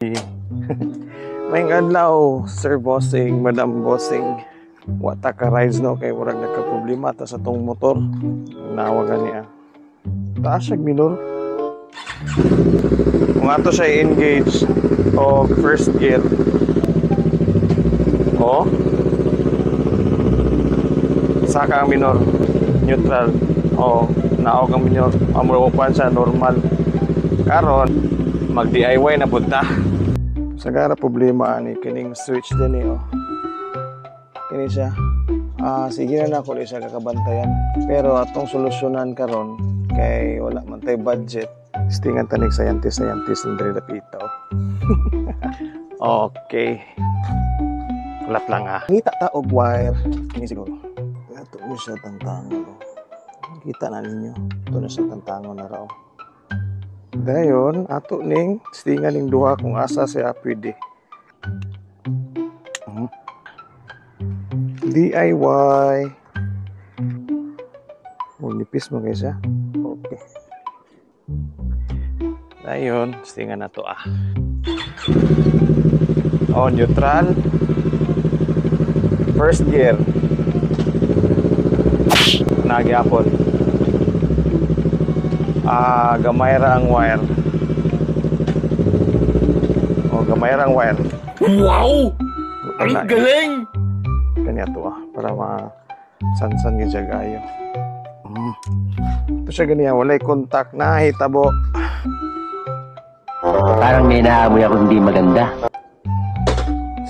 May adlaw, Sir Bossing, Madam Bossing. Wata ka rides no kay murag nagka-problema ta sa tong motor. Nawagan niya. Taas siya minor. Kung ato siya i-engage o first gear. O saka ang minor, neutral. O naog ang minor, amurupan siya normal. Karon mag-DIY na punta. Sagara problema ani kining switch din eh. Kini siya. Sige na ako siya kakabantayan. Pero atong solusyonan karon kay wala man tay budget. Stingan tanig scientist Andre Rapito. Okay. Kulap lang ha. Ngita ta og wire. Kini siguro. Ato mo siya tantangon. Kita na ninyo. Ito na siya tantangon na raw. Dayon, ato ning stingan ning duha kung asa siya pwede. DIY. Nipis mo guys ha. Okay. Dayon, stingan na to neutral. First gear. Nagyapon. Gamay ra ang wire. Gamay ra ang wire. Wow! Ang galing! Kanya to para ma-sansan yung jagayo. Ito siya ganyan, walay contact na hitabo. Parang may naamoy ako hindi maganda.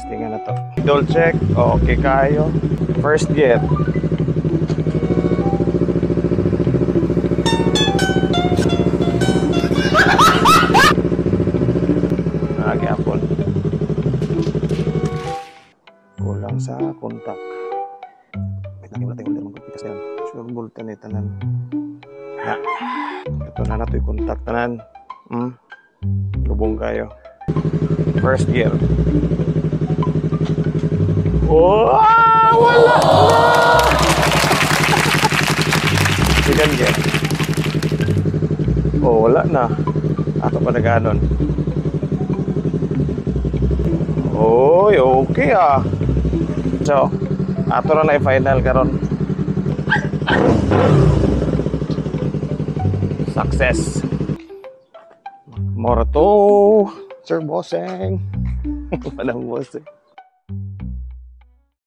Tingnan na to. Double check. Okay kayo. First gear. Nagyapon. Kulang sa kontak. Wait lang, wala tayong holder. Magpitas na yan. Sure bulta na tanan. Ito na nato yung kontak tanan. Lubong kayo. First gear. Wala na! Second gear. Wala na. Ato pa na ganon. Okay So, ato na i-final karon. Success. Moro to, Sir Bossing. Madam Bossing.